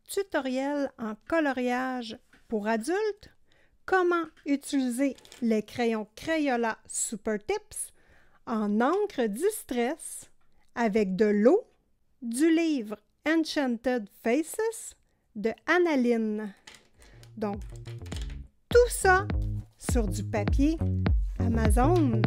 tutoriel en coloriage pour adultes, comment utiliser les crayons Crayola Super Tips en encre Distress avec de l'eau, du livre Enchanted Faces de Annaline. Donc, tout ça sur du papier Amazon.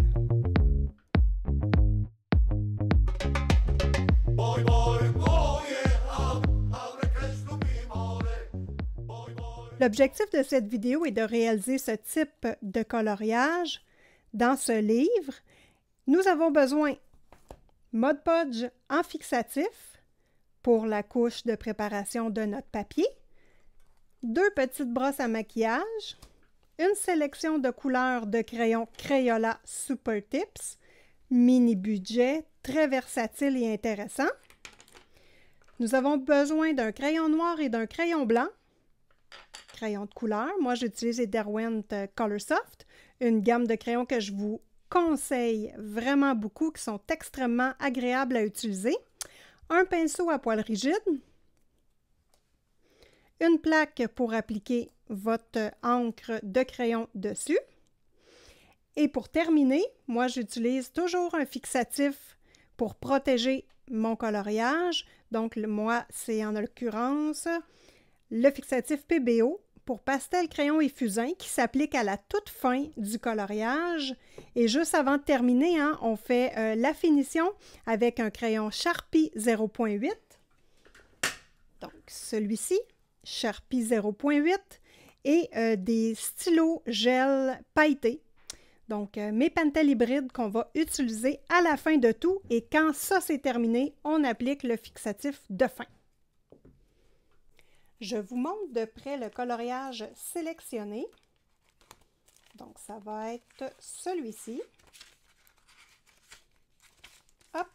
L'objectif de cette vidéo est de réaliser ce type de coloriage dans ce livre. Nous avons besoin Mod Podge en fixatif pour la couche de préparation de notre papier, 2 petites brosses à maquillage, une sélection de couleurs de crayons Crayola Super Tips, mini budget, très versatile et intéressant. Nous avons besoin d'un crayon noir et d'un crayon blanc, crayon de couleur. Moi, j'utilise les Derwent Colorsoft, une gamme de crayons que je vous conseille vraiment beaucoup, qui sont extrêmement agréables à utiliser. Un pinceau à poil rigide, une plaque pour appliquer votre encre de crayon dessus. Et pour terminer, moi, j'utilise toujours un fixatif pour protéger mon coloriage. Donc, moi, c'est en l'occurrence le fixatif PBO pour pastel, crayon et fusain qui s'applique à la toute fin du coloriage. Et juste avant de terminer, on fait la finition avec un crayon Sharpie 0.8. Donc, celui-ci, Sharpie 0.8 et des stylos gel pailletés. Donc, mes Pentel hybrides qu'on va utiliser à la fin de tout. Et quand ça c'est terminé, on applique le fixatif de fin. Je vous montre de près le coloriage sélectionné. Donc, ça va être celui-ci. Hop!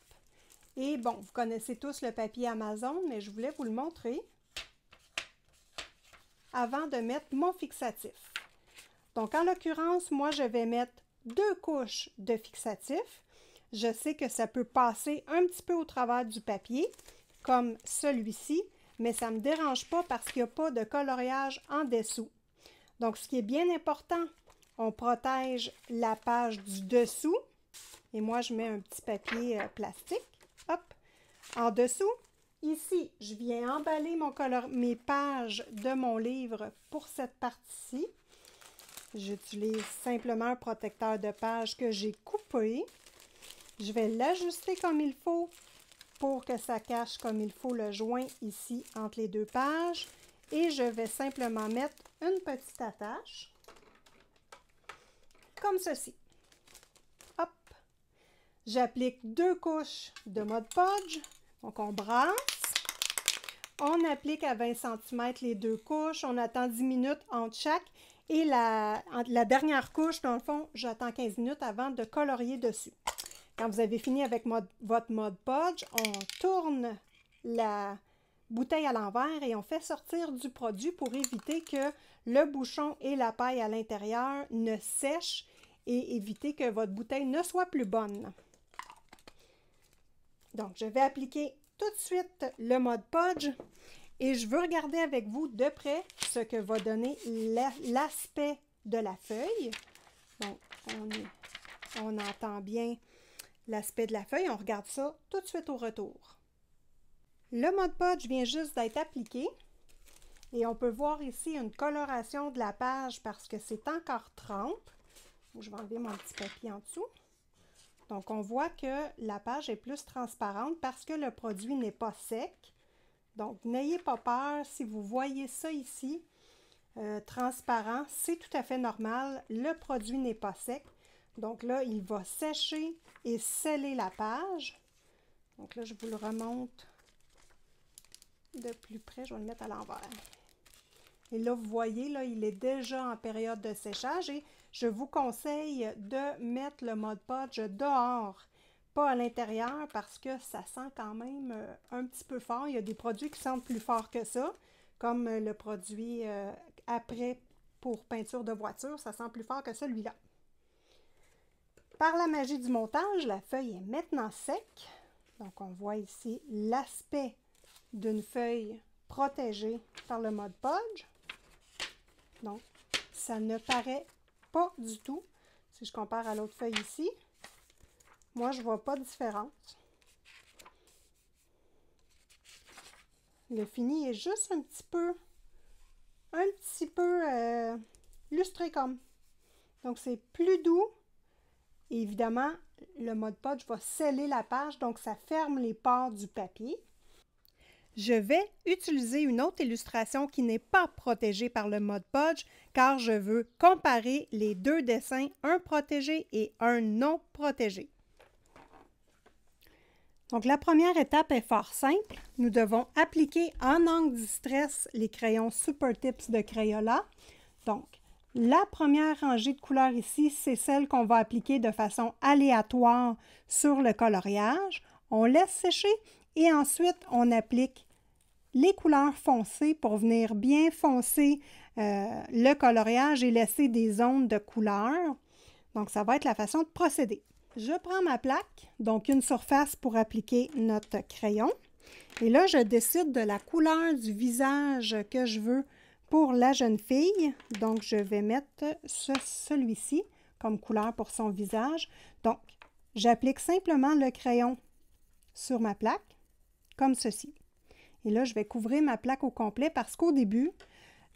Et bon, vous connaissez tous le papier Amazon, mais je voulais vous le montrer avant de mettre mon fixatif. Donc, en l'occurrence, moi, je vais mettre 2 couches de fixatif. Je sais que ça peut passer un petit peu au travers du papier, comme celui-ci, mais ça ne me dérange pas parce qu'il n'y a pas de coloriage en dessous. Donc, ce qui est bien important, on protège la page du dessous. Et moi, je mets un petit papier plastique. Hop! En dessous, ici, je viens emballer mes pages de mon livre pour cette partie-ci. J'utilise simplement un protecteur de page que j'ai coupé. Je vais l'ajuster comme il faut pour que ça cache comme il faut le joint ici entre les 2 pages. Et je vais simplement mettre une petite attache, comme ceci. Hop! J'applique 2 couches de Mod Podge. Donc, on brasse. On applique à 20 cm les 2 couches. On attend 10 minutes entre chaque. Et la dernière couche, dans le fond, j'attends 15 minutes avant de colorier dessus. Quand vous avez fini avec votre Mod Podge, on tourne la bouteille à l'envers et on fait sortir du produit pour éviter que le bouchon et la paille à l'intérieur ne sèchent et éviter que votre bouteille ne soit plus bonne. Donc, je vais appliquer tout de suite le Mod Podge et je veux regarder avec vous de près ce que va donner l'aspect de la feuille. Donc, on entend bien l'aspect de la feuille. On regarde ça tout de suite au retour. Le Mod Podge vient juste d'être appliqué et on peut voir ici une coloration de la page parce que c'est encore trempe. Je vais enlever mon petit papier en dessous. Donc, on voit que la page est plus transparente parce que le produit n'est pas sec. Donc, n'ayez pas peur si vous voyez ça ici, transparent, c'est tout à fait normal. Le produit n'est pas sec. Donc là, il va sécher et sceller la page. Donc là, je vous le remonte de plus près. Je vais le mettre à l'envers. Et là, vous voyez, là, il est déjà en période de séchage et je vous conseille de mettre le Mod Podge dehors, pas à l'intérieur parce que ça sent quand même un petit peu fort. Il y a des produits qui sentent plus fort que ça, comme le produit après pour peinture de voiture, ça sent plus fort que celui-là. Par la magie du montage, la feuille est maintenant sec. Donc, on voit ici l'aspect d'une feuille protégé par le Mod Podge. Donc, ça ne paraît pas du tout. Si je compare à l'autre feuille ici, moi, je ne vois pas de différence. Le fini est juste un petit peu lustré comme. Donc, c'est plus doux. Et évidemment, le Mod Podge va sceller la page, donc ça ferme les pores du papier. Je vais utiliser une autre illustration qui n'est pas protégée par le Mod Podge, car je veux comparer les deux dessins, un protégé et un non protégé. Donc, la première étape est fort simple. Nous devons appliquer en angle distress les crayons Super Tips de Crayola. Donc, la première rangée de couleurs ici, c'est celle qu'on va appliquer de façon aléatoire sur le coloriage. On laisse sécher et ensuite, on applique les couleurs foncées pour venir bien foncer le coloriage et laisser des zones de couleurs. Donc, ça va être la façon de procéder. Je prends ma plaque, donc une surface pour appliquer notre crayon. Et là, je décide de la couleur du visage que je veux pour la jeune fille. Donc, je vais mettre celui-ci comme couleur pour son visage. Donc, j'applique simplement le crayon sur ma plaque, comme ceci. Et là, je vais couvrir ma plaque au complet parce qu'au début,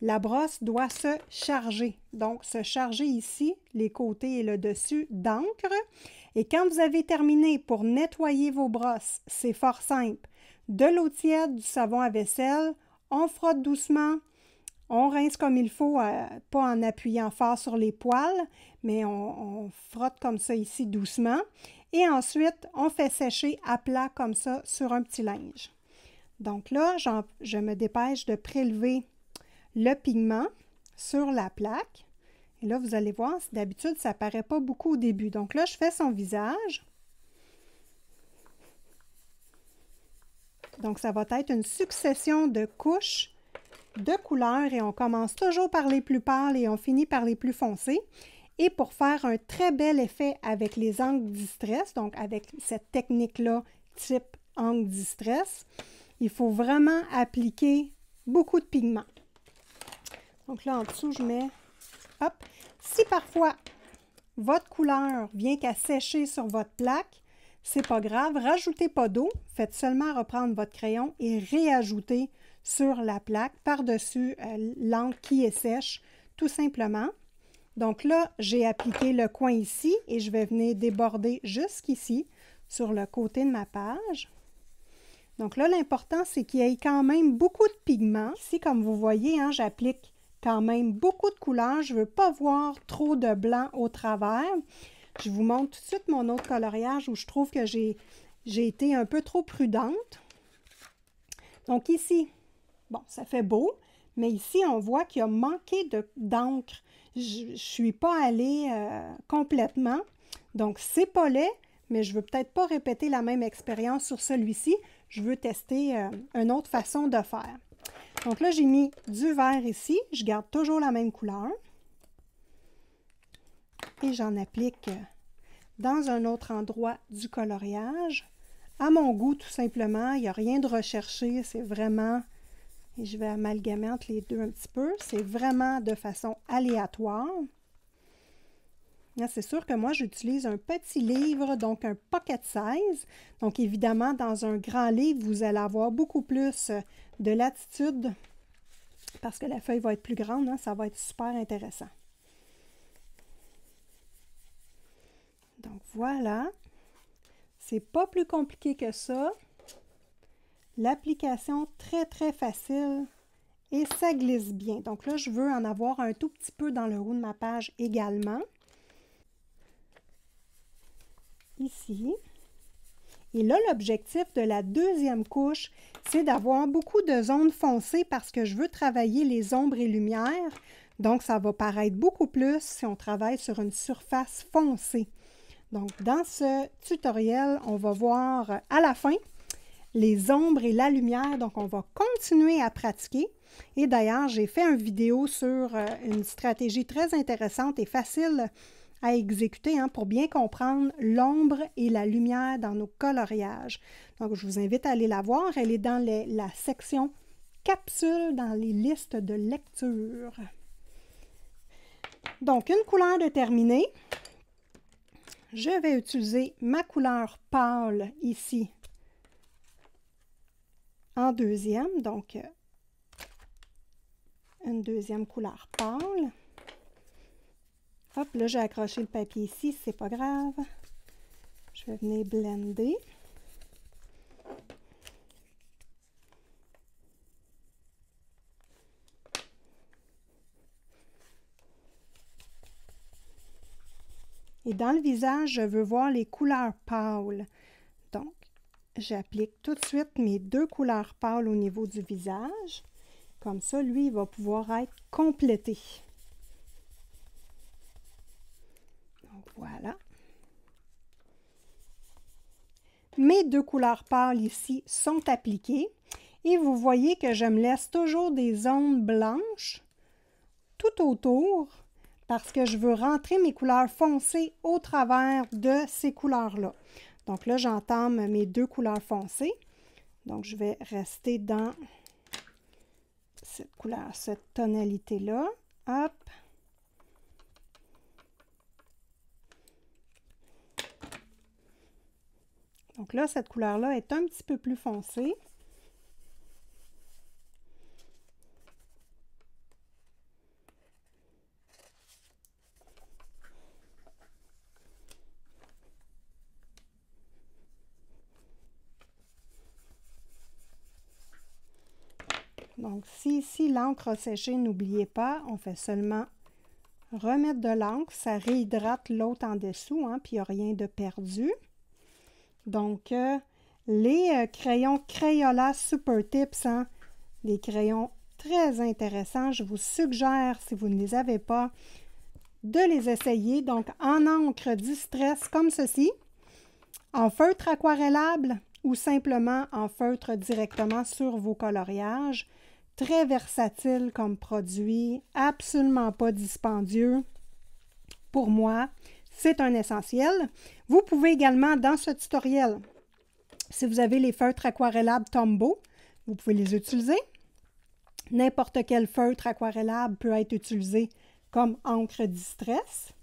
la brosse doit se charger. Donc, se charger ici, les côtés et le dessus d'encre. Et quand vous avez terminé pour nettoyer vos brosses, c'est fort simple. De l'eau tiède, du savon à vaisselle, on frotte doucement, on rince comme il faut, pas en appuyant fort sur les poils, mais on frotte comme ça ici doucement. Et ensuite, on fait sécher à plat comme ça sur un petit linge. Donc là, je me dépêche de prélever le pigment sur la plaque. Et là, vous allez voir, d'habitude, ça ne paraît pas beaucoup au début. Donc là, je fais son visage. Donc, ça va être une succession de couches de couleurs et on commence toujours par les plus pâles et on finit par les plus foncés. Et pour faire un très bel effet avec les angles distress, donc avec cette technique-là, type angle distress, il faut vraiment appliquer beaucoup de pigment. Donc là, en dessous, je mets, hop. Si parfois, votre couleur vient qu'à sécher sur votre plaque, c'est pas grave, rajoutez pas d'eau, faites seulement reprendre votre crayon et réajouter sur la plaque par-dessus l'encre qui est sèche, tout simplement. Donc là, j'ai appliqué le coin ici et je vais venir déborder jusqu'ici sur le côté de ma page. Donc là, l'important, c'est qu'il y ait quand même beaucoup de pigment. Ici, comme vous voyez, hein, j'applique quand même beaucoup de couleurs. Je ne veux pas voir trop de blanc au travers. Je vous montre tout de suite mon autre coloriage où je trouve que j'ai été un peu trop prudente. Donc ici, bon, ça fait beau, mais ici, on voit qu'il y a manqué d'encre. Je ne suis pas allée complètement. Donc, c'est pas laid, mais je ne veux peut-être pas répéter la même expérience sur celui-ci. Je veux tester une autre façon de faire. Donc là, j'ai mis du vert ici. Je garde toujours la même couleur. Et j'en applique dans un autre endroit du coloriage. À mon goût, tout simplement. Il n'y a rien de recherché. C'est vraiment... Et je vais amalgamer entre les deux un petit peu. C'est vraiment de façon aléatoire. C'est sûr que moi, j'utilise un petit livre, donc un pocket size. Donc, évidemment, dans un grand livre, vous allez avoir beaucoup plus de latitude parce que la feuille va être plus grande. Hein, ça va être super intéressant. Donc, voilà. C'est pas plus compliqué que ça. L'application, très, très facile et ça glisse bien. Donc là, je veux en avoir un tout petit peu dans le haut de ma page également. Ici. Et là, l'objectif de la deuxième couche, c'est d'avoir beaucoup de zones foncées parce que je veux travailler les ombres et lumières. Donc, ça va paraître beaucoup plus si on travaille sur une surface foncée. Donc, dans ce tutoriel, on va voir à la fin les ombres et la lumière. Donc, on va continuer à pratiquer. Et d'ailleurs, j'ai fait une vidéo sur une stratégie très intéressante et facile à exécuter pour bien comprendre l'ombre et la lumière dans nos coloriages. Donc, je vous invite à aller la voir. Elle est dans la section capsule dans les listes de lecture. Donc, une couleur de terminée. Je vais utiliser ma couleur pâle ici en deuxième. Donc, une deuxième couleur pâle. Hop, là, j'ai accroché le papier ici, c'est pas grave. Je vais venir blender. Et dans le visage, je veux voir les couleurs pâles. Donc, j'applique tout de suite mes 2 couleurs pâles au niveau du visage. Comme ça, lui, il va pouvoir être complété. Donc, voilà. Mes 2 couleurs pâles ici sont appliquées. Et vous voyez que je me laisse toujours des zones blanches tout autour parce que je veux rentrer mes couleurs foncées au travers de ces couleurs-là. Donc là, j'entame mes 2 couleurs foncées. Donc, je vais rester dans cette couleur, cette tonalité-là. Hop. Donc là, cette couleur-là est un petit peu plus foncée. Donc, si ici l'encre a séché, n'oubliez pas, on fait seulement remettre de l'encre. Ça réhydrate l'autre en dessous, hein, puis il n'y a rien de perdu. Donc, les crayons Crayola Super Tips, hein, des crayons très intéressants. Je vous suggère, si vous ne les avez pas, de les essayer. Donc, en encre Distress comme ceci, en feutre aquarellable ou simplement en feutre directement sur vos coloriages. Très versatile comme produit, absolument pas dispendieux. Pour moi, c'est un essentiel. Vous pouvez également, dans ce tutoriel, si vous avez les feutres aquarellables Tombow, vous pouvez les utiliser. N'importe quel feutre aquarellable peut être utilisé comme encre Distress.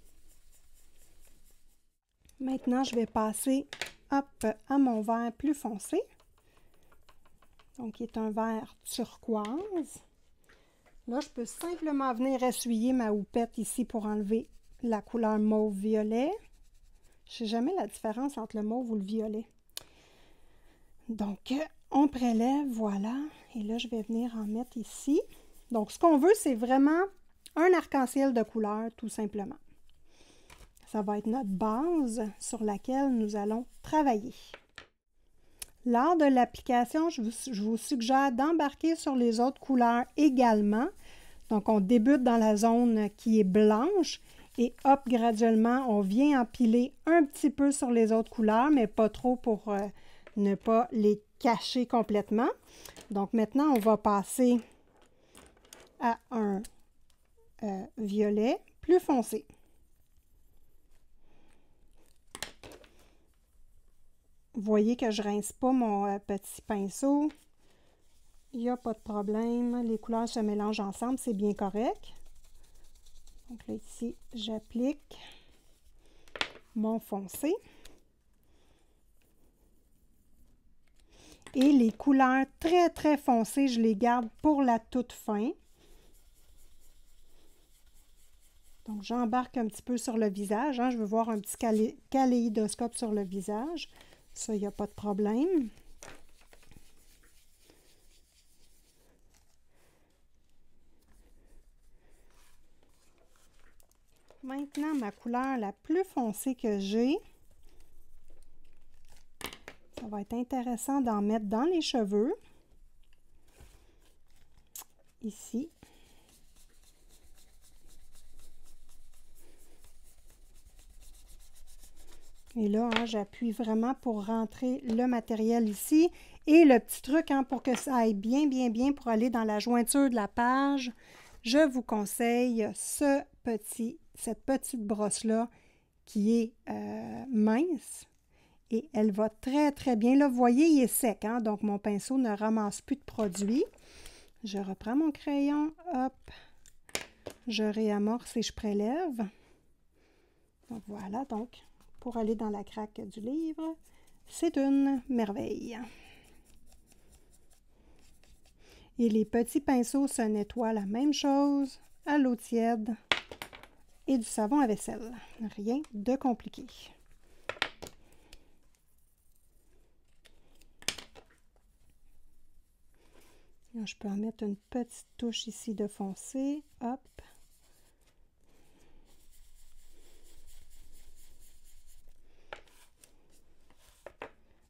Maintenant, je vais passer hop, à mon vert plus foncé. Donc, qui est un vert turquoise. Là, je peux simplement venir essuyer ma houppette ici pour enlever la couleur mauve-violet. Je ne sais jamais la différence entre le mauve ou le violet. Donc, on prélève, voilà. Et là, je vais venir en mettre ici. Donc, ce qu'on veut, c'est vraiment un arc-en-ciel de couleurs, tout simplement. Ça va être notre base sur laquelle nous allons travailler. Lors de l'application, je vous suggère d'embarquer sur les autres couleurs également. Donc, on débute dans la zone qui est blanche et hop, graduellement, on vient empiler un petit peu sur les autres couleurs, mais pas trop pour ne pas les cacher complètement. Donc, maintenant, on va passer à un violet plus foncé. Vous voyez que je ne rince pas mon petit pinceau. Il n'y a pas de problème. Les couleurs se mélangent ensemble, c'est bien correct. Donc là, ici, j'applique mon foncé. Et les couleurs très, très foncées, je les garde pour la toute fin. Donc, j'embarque un petit peu sur le visage. Hein. Je veux voir un petit kaléidoscope sur le visage. Ça, il n'y a pas de problème. Maintenant, ma couleur la plus foncée que j'ai, ça va être intéressant d'en mettre dans les cheveux. Ici. Et là, hein, j'appuie vraiment pour rentrer le matériel ici. Et le petit truc, hein, pour que ça aille bien, bien, bien pour aller dans la jointure de la page, je vous conseille cette petite brosse-là qui est mince. Et elle va très, très bien. Là, vous voyez, il est sec, hein, donc mon pinceau ne ramasse plus de produit. Je reprends mon crayon, hop, je réamorce et je prélève. Donc voilà, donc, pour aller dans la craque du livre, c'est une merveille. Et les petits pinceaux se nettoient la même chose à l'eau tiède et du savon à vaisselle. Rien de compliqué. Là, je peux en mettre une petite touche ici de foncé. Hop.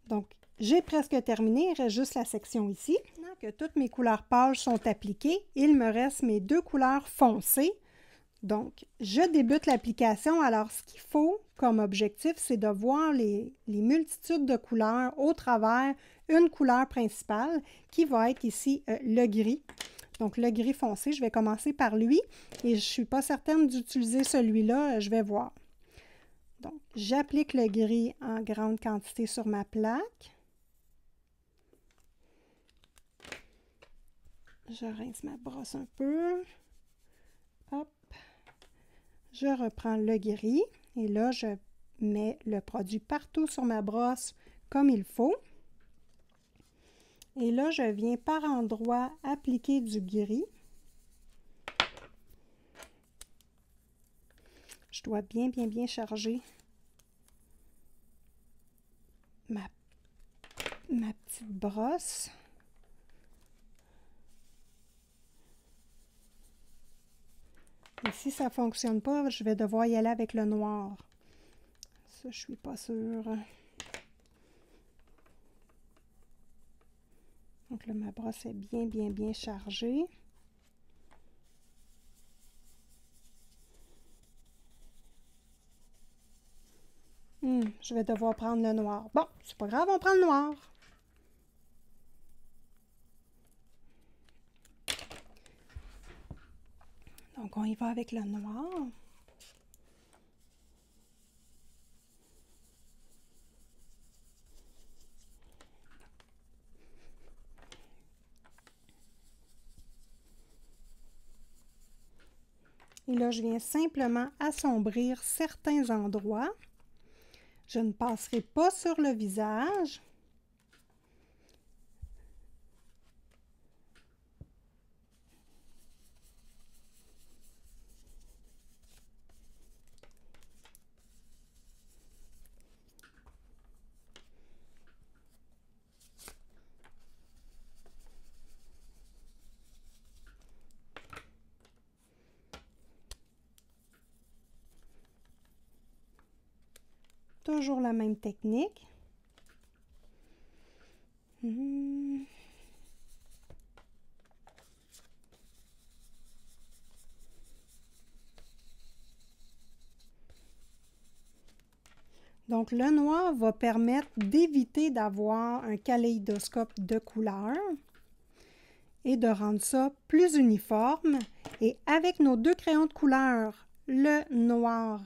Donc, j'ai presque terminé, il reste juste la section ici. Maintenant que toutes mes couleurs pâles sont appliquées, il me reste mes deux couleurs foncées. Donc, je débute l'application. Alors, ce qu'il faut comme objectif, c'est de voir les multitudes de couleurs au travers une couleur principale qui va être ici le gris. Donc, le gris foncé, je vais commencer par lui et je ne suis pas certaine d'utiliser celui-là, je vais voir. Donc, j'applique le gris en grande quantité sur ma plaque. Je rince ma brosse un peu. Hop. Je reprends le gris et là, je mets le produit partout sur ma brosse comme il faut. Et là, je viens par endroits appliquer du gris. Je dois bien charger ma petite brosse. Et si ça ne fonctionne pas, je vais devoir y aller avec le noir. Ça, je suis pas sûre. Donc là, ma brosse est bien chargée. Je vais devoir prendre le noir. Bon, c'est pas grave, on prend le noir. Donc, on y va avec le noir. Et là, je viens simplement assombrir certains endroits. Je ne passerai pas sur le visage. Toujours la même technique. Donc, le noir va permettre d'éviter d'avoir un kaléidoscope de couleurs et de rendre ça plus uniforme. Et avec nos deux crayons de couleur, le noir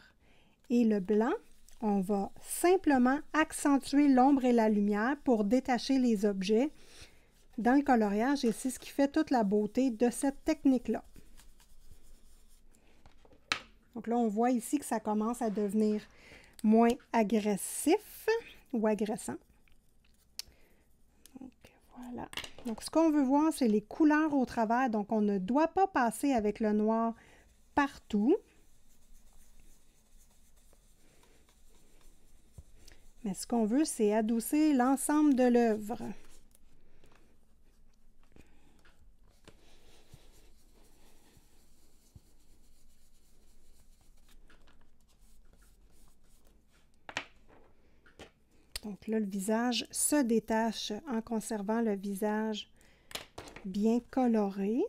et le blanc, on va simplement accentuer l'ombre et la lumière pour détacher les objets dans le coloriage et c'est ce qui fait toute la beauté de cette technique-là. Donc là, on voit ici que ça commence à devenir moins agressif ou agressant. Donc, voilà. Donc, ce qu'on veut voir, c'est les couleurs au travers. Donc, on ne doit pas passer avec le noir partout. Mais ce qu'on veut, c'est adoucir l'ensemble de l'œuvre. Donc là, le visage se détache en conservant le visage bien coloré.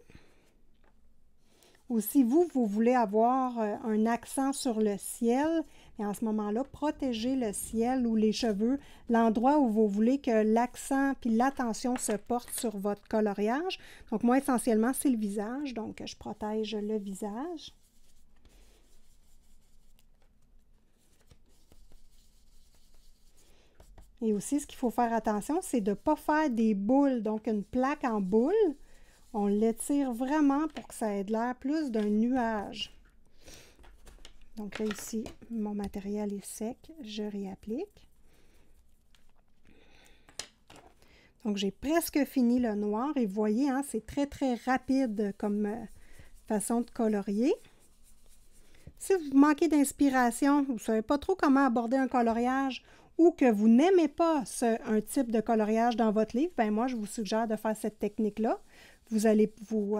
Ou si vous voulez avoir un accent sur le ciel, et en ce moment-là, protégez le ciel ou les cheveux, l'endroit où vous voulez que l'accent puis l'attention se porte sur votre coloriage. Donc moi, essentiellement, c'est le visage, donc je protège le visage. Et aussi, ce qu'il faut faire attention, c'est de ne pas faire des boules, donc une plaque en boule. On l'étire vraiment pour que ça ait l'air plus d'un nuage. Donc là, ici, mon matériel est sec. Je réapplique. Donc, j'ai presque fini le noir. Et vous voyez, hein, c'est très, très rapide comme façon de colorier. Si vous manquez d'inspiration, vous ne savez pas trop comment aborder un coloriage ou que vous n'aimez pas un type de coloriage dans votre livre, ben moi, je vous suggère de faire cette technique-là. Vous allez vous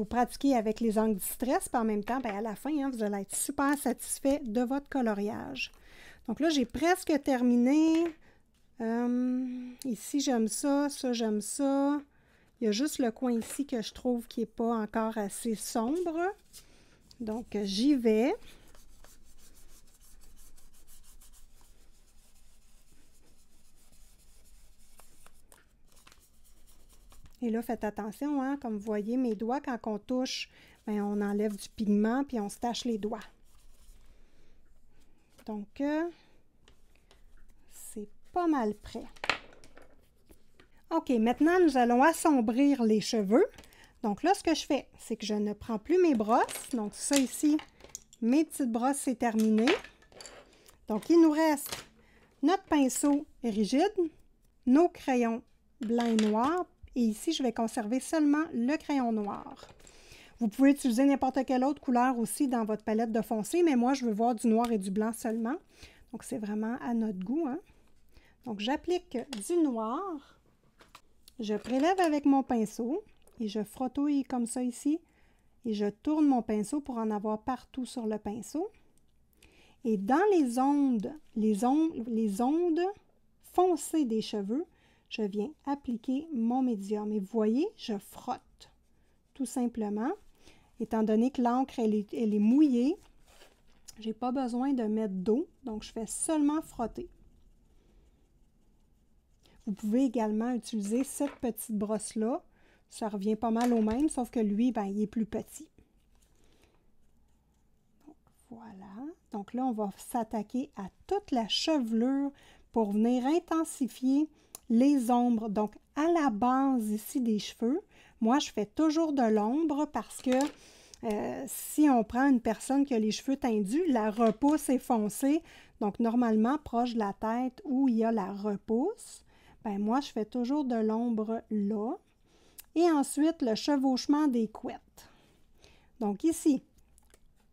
pratiquer avec les angles distress, puis en même temps, ben à la fin, hein, vous allez être super satisfait de votre coloriage. Donc là, j'ai presque terminé. Ici, j'aime ça, ça, j'aime ça. Il y a juste le coin ici que je trouve qui n'est pas encore assez sombre. Donc, j'y vais. Et là, faites attention, hein, comme vous voyez, mes doigts, quand on touche, bien, on enlève du pigment puis on se tache les doigts. Donc, c'est pas mal prêt. OK, maintenant, nous allons assombrir les cheveux. Donc là, ce que je fais, c'est que je ne prends plus mes brosses. Donc ça ici, mes petites brosses, c'est terminé. Donc, il nous reste notre pinceau rigide, nos crayons blancs et noirs. Et ici, je vais conserver seulement le crayon noir. Vous pouvez utiliser n'importe quelle autre couleur aussi dans votre palette de foncé, mais moi, je veux voir du noir et du blanc seulement. Donc, c'est vraiment à notre goût, hein? Donc, j'applique du noir. Je prélève avec mon pinceau et je frottouille comme ça ici. Et je tourne mon pinceau pour en avoir partout sur le pinceau. Et dans les ondes foncées des cheveux, je viens appliquer mon médium. Et vous voyez, je frotte, tout simplement. Étant donné que l'encre, elle est mouillée, je n'ai pas besoin de mettre d'eau, donc je fais seulement frotter. Vous pouvez également utiliser cette petite brosse-là. Ça revient pas mal au même, sauf que lui, ben, il est plus petit. Donc, voilà. Donc là, on va s'attaquer à toute la chevelure pour venir intensifier les ombres. Donc, à la base ici des cheveux, moi, je fais toujours de l'ombre parce que si on prend une personne qui a les cheveux tendus, la repousse est foncée. Donc, normalement, proche de la tête où il y a la repousse, ben moi, je fais toujours de l'ombre là. Et ensuite, le chevauchement des couettes. Donc, ici,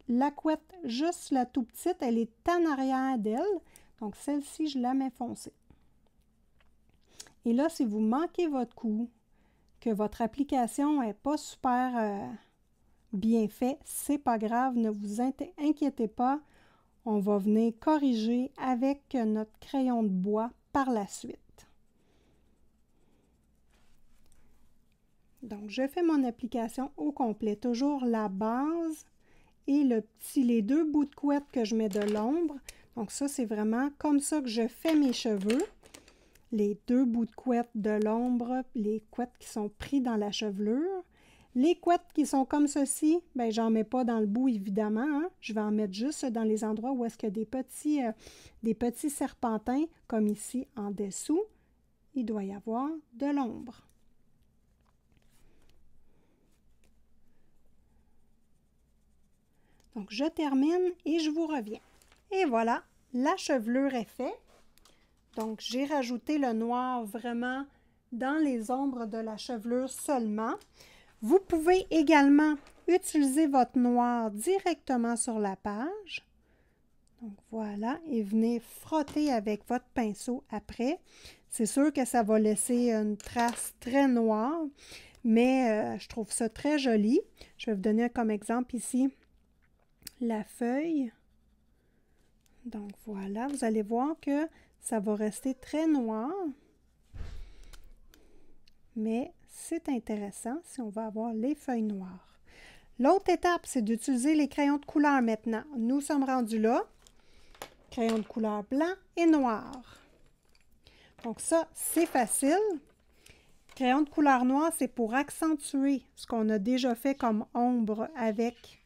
la couette, juste la tout petite, elle est en arrière d'elle. Donc, celle-ci, je la mets foncée. Et là, si vous manquez votre coup, que votre application n'est pas super bien faite, c'est pas grave, ne vous inquiétez pas. On va venir corriger avec notre crayon de bois par la suite. Donc, je fais mon application au complet, toujours la base et les deux bouts de couette que je mets de l'ombre. Donc, ça, c'est vraiment comme ça que je fais mes cheveux. Les deux bouts de couette de l'ombre, les couettes qui sont pris dans la chevelure. Les couettes qui sont comme ceci, bien, j'en mets pas dans le bout, évidemment. Hein? Je vais en mettre juste dans les endroits où est-ce qu'il y a des petits serpentins, comme ici en dessous. Il doit y avoir de l'ombre. Donc, je termine et je vous reviens. Et voilà, la chevelure est faite. Donc, j'ai rajouté le noir vraiment dans les ombres de la chevelure seulement. Vous pouvez également utiliser votre noir directement sur la page. Donc, voilà, et venez frotter avec votre pinceau après. C'est sûr que ça va laisser une trace très noire, mais je trouve ça très joli. Je vais vous donner comme exemple ici la feuille. Donc, voilà, vous allez voir que ça va rester très noir, mais c'est intéressant si on va avoir les feuilles noires. L'autre étape, c'est d'utiliser les crayons de couleur maintenant. Nous sommes rendus là. Crayons de couleur blanc et noir. Donc ça, c'est facile. Crayon de couleur noire, c'est pour accentuer ce qu'on a déjà fait comme ombre avec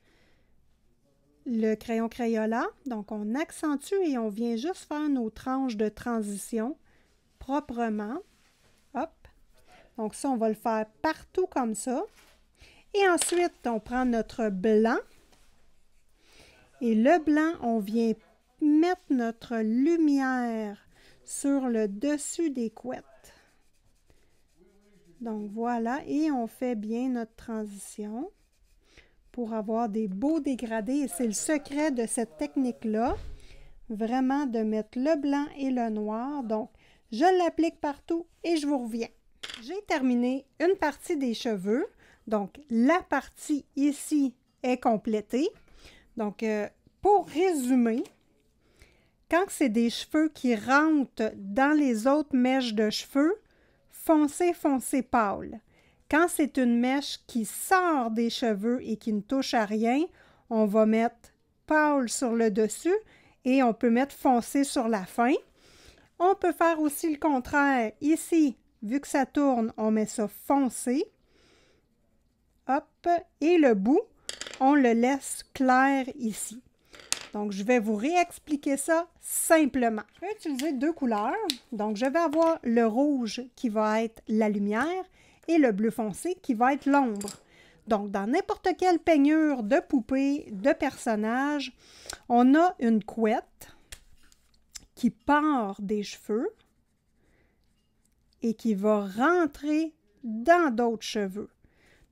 le crayon Crayola. Donc, on accentue et on vient juste faire nos tranches de transition proprement. Hop! Donc ça, on va le faire partout comme ça. Et ensuite, on prend notre blanc. Et le blanc, on vient mettre notre lumière sur le dessus des couettes. Donc voilà, et on fait bien notre transition pour avoir des beaux dégradés. Et c'est le secret de cette technique-là, vraiment de mettre le blanc et le noir. Donc, je l'applique partout et je vous reviens. J'ai terminé une partie des cheveux. Donc, la partie ici est complétée. Donc, pour résumer, quand c'est des cheveux qui rentrent dans les autres mèches de cheveux, foncé, foncé pâle. Quand c'est une mèche qui sort des cheveux et qui ne touche à rien, on va mettre pâle sur le dessus et on peut mettre foncé sur la fin. On peut faire aussi le contraire. Ici, vu que ça tourne, on met ça foncé. Hop, et le bout, on le laisse clair ici. Donc, je vais vous réexpliquer ça simplement. Je vais utiliser deux couleurs. Donc, je vais avoir le rouge qui va être la lumière et le bleu foncé qui va être l'ombre. Donc, dans n'importe quelle peignure de poupée, de personnage, on a une couette qui part des cheveux et qui va rentrer dans d'autres cheveux.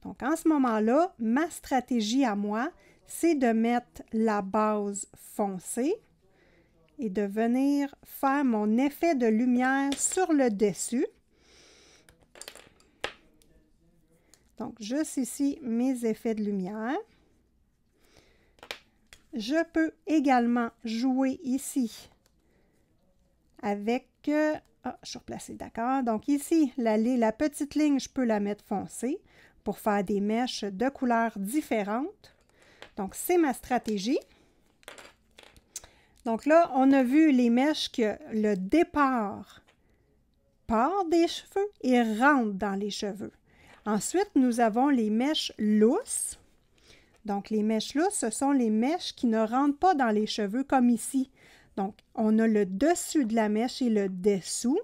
Donc, en ce moment-là, ma stratégie à moi, c'est de mettre la base foncée et de venir faire mon effet de lumière sur le dessus. Donc, juste ici, mes effets de lumière. Je peux également jouer ici avec... je suis replacée, d'accord. Donc, ici, la petite ligne, je peux la mettre foncée pour faire des mèches de couleurs différentes. Donc, c'est ma stratégie. Donc là, on a vu les mèches que le départ part des cheveux et rentre dans les cheveux. Ensuite, nous avons les mèches lousses. Donc, les mèches lousses, ce sont les mèches qui ne rentrent pas dans les cheveux comme ici. Donc, on a le dessus de la mèche et le dessous.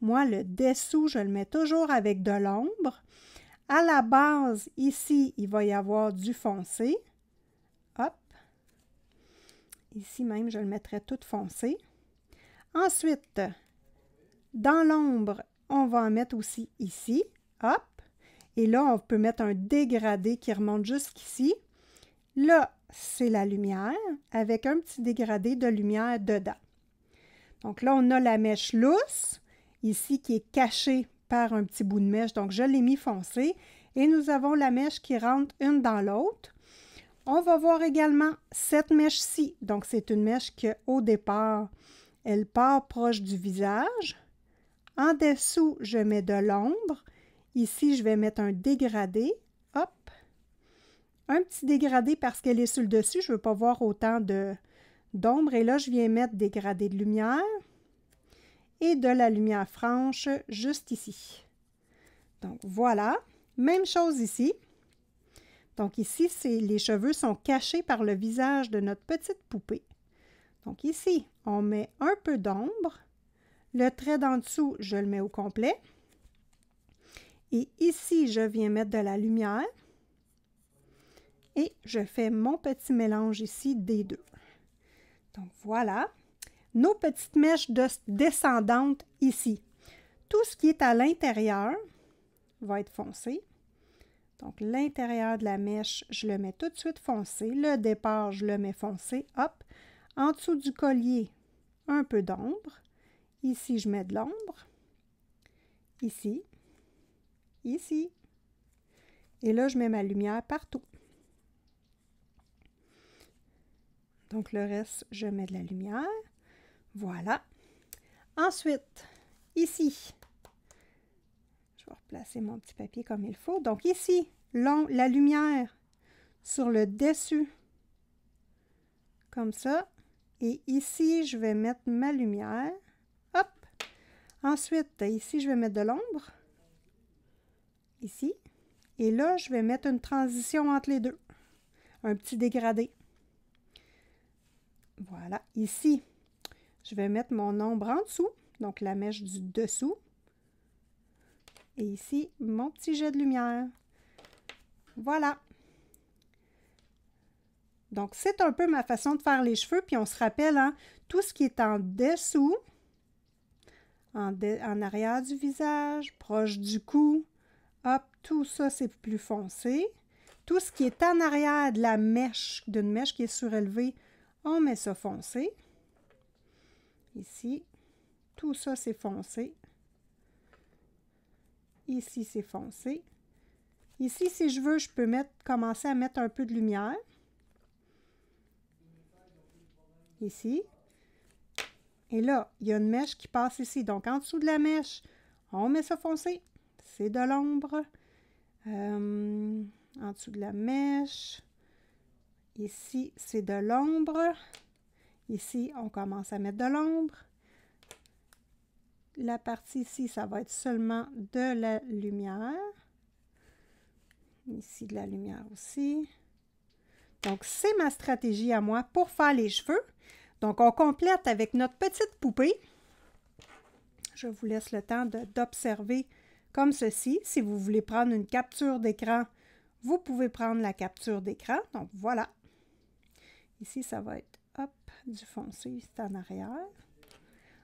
Moi, le dessous, je le mets toujours avec de l'ombre. À la base, ici, il va y avoir du foncé. Hop. Ici même, je le mettrai tout foncé. Ensuite, dans l'ombre, on va en mettre aussi ici. Hop. Et là, on peut mettre un dégradé qui remonte jusqu'ici. Là, c'est la lumière avec un petit dégradé de lumière dedans. Donc là, on a la mèche lousse, ici qui est cachée par un petit bout de mèche. Donc, je l'ai mis foncé. Et nous avons la mèche qui rentre une dans l'autre. On va voir également cette mèche-ci. Donc, c'est une mèche qu'au départ, elle part proche du visage. En dessous, je mets de l'ombre. Ici, je vais mettre un dégradé. Hop! Un petit dégradé parce qu'elle est sur le dessus. Je ne veux pas voir autant d'ombre. Et là, je viens mettre des dégradés de lumière et de la lumière franche juste ici. Donc, voilà. Même chose ici. Donc ici, les cheveux sont cachés par le visage de notre petite poupée. Donc ici, on met un peu d'ombre. Le trait d'en dessous, je le mets au complet. Et ici, je viens mettre de la lumière. Et je fais mon petit mélange ici des deux. Donc voilà, nos petites mèches descendantes ici. Tout ce qui est à l'intérieur va être foncé. Donc, l'intérieur de la mèche, je le mets tout de suite foncé. Le départ, je le mets foncé. Hop! En dessous du collier, un peu d'ombre. Ici, je mets de l'ombre. Ici. Ici. Et là, je mets ma lumière partout. Donc, le reste, je mets de la lumière. Voilà. Ensuite, ici, je vais replacer mon petit papier comme il faut. Donc ici, la lumière sur le dessus, comme ça. Et ici, je vais mettre ma lumière. Hop! Ensuite, ici, je vais mettre de l'ombre. Ici. Et là, je vais mettre une transition entre les deux. Un petit dégradé. Voilà. Ici, je vais mettre mon ombre en dessous. Donc, la mèche du dessous. Et ici, mon petit jet de lumière. Voilà. Donc, c'est un peu ma façon de faire les cheveux. Puis, on se rappelle, hein, tout ce qui est en dessous, en arrière du visage, proche du cou, hop, tout ça, c'est plus foncé. Tout ce qui est en arrière de la mèche, d'une mèche qui est surélevée, on met ça foncé. Ici, tout ça, c'est foncé. Ici, c'est foncé. Ici, si je veux, je peux commencer à mettre un peu de lumière. Ici. Et là, il y a une mèche qui passe ici. Donc, en dessous de la mèche, on met ça foncé. C'est de l'ombre. En dessous de la mèche. Ici, c'est de l'ombre. Ici, on commence à mettre de l'ombre. La partie ici, ça va être seulement de la lumière. Ici, de la lumière aussi. Donc, c'est ma stratégie à moi pour faire les cheveux. Donc, on complète avec notre petite poupée. Je vous laisse le temps d'observer comme ceci. Si vous voulez prendre une capture d'écran, vous pouvez prendre la capture d'écran. Donc, voilà. Ici, ça va être, hop, du foncé, c'est en arrière.